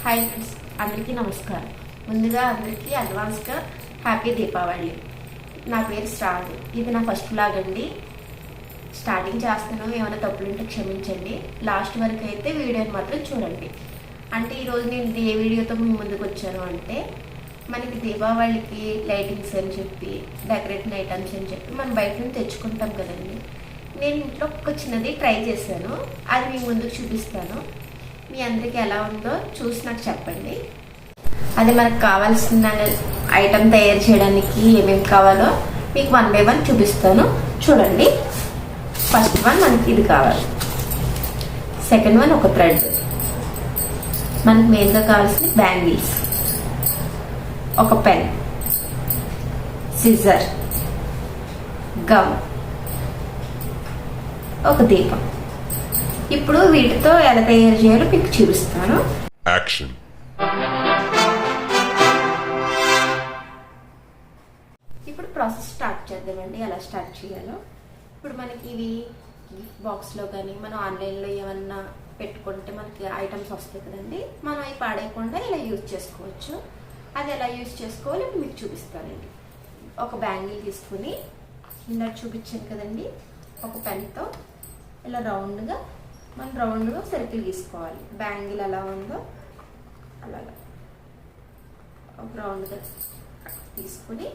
Hi friends, అందరికీ నమస్కారం. ముందుగా అందరికీ అడ్వాన్స్గా హ్యాపీ దీపావళి. నా పేరు శ్రావణి. ఇది నా ఫస్ట్ వ్లాగ్ అండి. స్టార్టింగ్ చేస్తాను, ఏమైనా తప్పులుంటే క్షమించండి. లాస్ట్ వరకు అయితే వీడియోని మాత్రం చూడండి. అంటే ఈరోజు నేను ఏ వీడియోతో మీ ముందుకు వచ్చాను అంటే, మనకి దీపావళికి లైటింగ్స్ అని చెప్పి డెకరేటింగ్ ఐటమ్స్ అని చెప్పి మనం బయట నుంచి తెచ్చుకుంటాం కదండి. నేను ఇంట్లో ఒక చిన్నది ట్రై చేశాను, అది మీ ముందుకు చూపిస్తాను. మీ అందరికీ ఎలా ఉందో చూసి నాకు చెప్పండి. అది మనకు కావాల్సిన ఐటమ్ తయారు చేయడానికి ఏమేమి కావాలో మీకు 1 by 1 చూపిస్తాను, చూడండి. ఫస్ట్ వన్ మనకి ఇది కావాలి. సెకండ్ వన్ ఒక థ్రెడ్. మనకి మెయిన్గా కావాల్సింది బ్యాంగిల్స్, ఒక పెన్, సిజర్, గమ్, ఒక దీపం. ఇప్పుడు వీటితో ఎలా తయారు చేయాలో మీకు చూపిస్తాను. యాక్షన్. ఇప్పుడు ప్రాసెస్ స్టార్ట్ చేద్దామండి, ఎలా స్టార్ట్ చేయాలో. ఇప్పుడు మనకి ఇవి గిఫ్ట్ బాక్స్లో కానీ మనం ఆన్లైన్లో ఏమన్నా పెట్టుకుంటే మనకి ఐటమ్స్ వస్తాయి కదండి. మనం అవి పాడేయకుండా ఇలా యూజ్ చేసుకోవచ్చు. అది ఎలా యూజ్ చేసుకోవాలో మీకు చూపిస్తానండి. ఒక బ్యాంగిల్ తీసుకుని ఇలా చూపించాను కదండి, ఒక పెన్తో ఇలా రౌండ్గా సర్కిల్ గీసుకోవాలి. బ్యాంగిల్ ఎలా ఉందో అలాగా ఒక రౌండ్గా తీసుకుని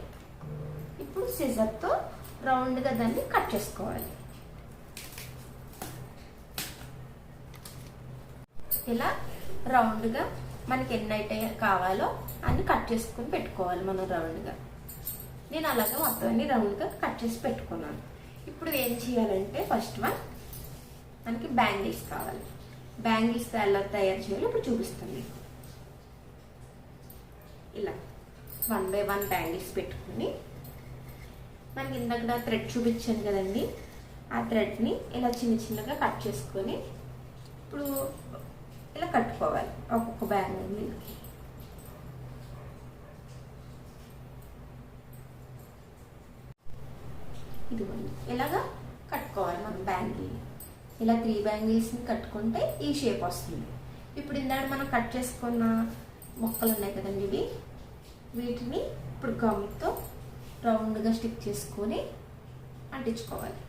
ఇప్పుడు సిజర్తో రౌండ్గా దాన్ని కట్ చేసుకోవాలి. ఇలా రౌండ్గా మనకి ఎన్ని అయితే కావాలో అన్ని కట్ చేసుకుని పెట్టుకోవాలి మనం రౌండ్గా. నేను అలాగే మొత్తం అన్ని రౌండ్గా కట్ చేసి పెట్టుకున్నాను. ఇప్పుడు ఏం చేయాలంటే ఫస్ట్ వన్ మనకి బ్యాంగిల్స్ కావాలి. బ్యాంగిల్స్ ఎలా తయారు చేయాలో ఇప్పుడు చూపిస్తాను మీకు. ఇలా 1 by 1 బ్యాంగిల్స్ పెట్టుకుని మనకి ఇందాక థ్రెడ్ చూపించాను కదండి, ఆ థ్రెడ్ని ఇలా చిన్న చిన్నగా కట్ చేసుకొని ఇప్పుడు ఇలా కట్టుకోవాలి ఒక్కొక్క బ్యాంగిల్కి. ఇదిగోండి ఇలాగా కట్టుకోవాలి మనం బ్యాంగిల్. ఇలా 3 బ్యాంగిల్స్ని కట్టుకుంటే ఈ షేప్ వస్తుంది. ఇప్పుడు ఇందాక మనం కట్ చేసుకున్న మొక్కలు ఉన్నాయి కదండి, వీటిని ఇప్పుడు గమ్తో రౌండ్గా స్టిక్ చేసుకొని అంటించుకోవాలి.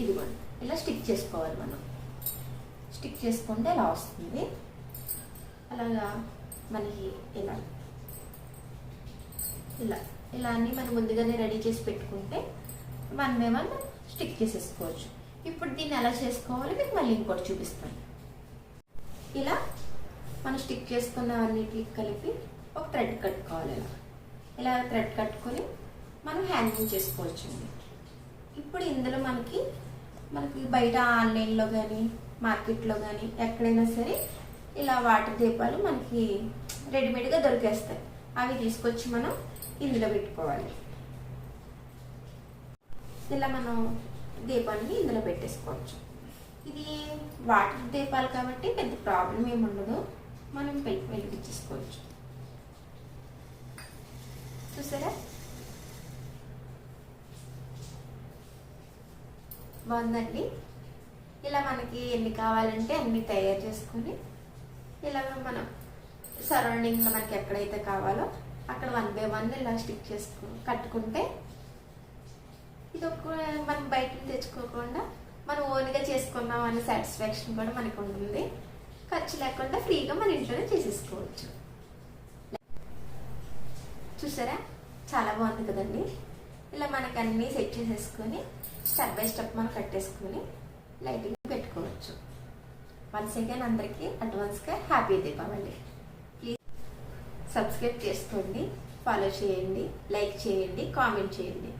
ఇదిగోండి ఇలా స్టిక్ చేసుకోవాలి. మనం స్టిక్ చేసుకుంటే ఇలా వస్తుంది. అలాగా మనకి ఇలా ఇలా ఇలా అన్నీ మనం ముందుగానే రెడీ చేసి పెట్టుకుంటే 1 by 1 స్టిక్ చేసేసుకోవచ్చు. ఇప్పుడు దీన్ని ఎలా చేసుకోవాలో మీకు మళ్ళీ ఇంకోటి చూపిస్తాను. ఇలా మనం స్టిక్ చేసుకున్న అన్నిటికి కలిపి ఒక థ్రెడ్ కట్టుకోవాలి. ఇలా థ్రెడ్ కట్టుకొని మనం హ్యాంగింగ్ చేసుకోవచ్చు. ఇప్పుడు ఇందులో మనకి బయట ఆన్లైన్లో కానీ మార్కెట్లో కానీ ఎక్కడైనా సరే ఇలా వాటర్ దీపాలు మనకి రెడీమేడ్గా దొరికేస్తాయి. అవి తీసుకొచ్చి మనం ఇందులో పెట్టుకోవాలి. ఇలా మనం దీపాన్ని ఇందులో పెట్టేసుకోవచ్చు. ఇది వాటర్ దీపాలు కాబట్టి పెద్ద ప్రాబ్లం ఏమి ఉండదు, మనం వెలిగించేసుకోవచ్చు. చూసారా, బాగుందండి. ఇలా మనకి ఎన్ని కావాలంటే అన్ని తయారు చేసుకొని ఇలాగ మనం సరౌండింగ్లో మనకి ఎక్కడైతే కావాలో అక్కడ 1 by 1 ఇలా స్టిక్ కట్టుకుంటే ఇది ఒక మనం బయట తెచ్చుకోకుండా మనం ఓన్గా చేసుకున్నాం అనే సాటిస్ఫాక్షన్ కూడా మనకు ఉంటుంది. ఖర్చు లేకుండా ఫ్రీగా మన ఇంట్లోనే చేసేసుకోవచ్చు. చూసారా, చాలా బాగుంది కదండి. ఇలా మనకి అన్నీ సెట్ చేసేసుకొని స్టెప్ బై స్టెప్ మనం కట్టేసుకొని లైటింగ్ పెట్టుకోవచ్చు. వన్స్ అగైన్ అందరికీ అడ్వాన్స్గా హ్యాపీ దీపావళి. ప్లీజ్ సబ్స్క్రైబ్ చేసుకోండి, ఫాలో చేయండి, లైక్ చేయండి, కామెంట్ చేయండి.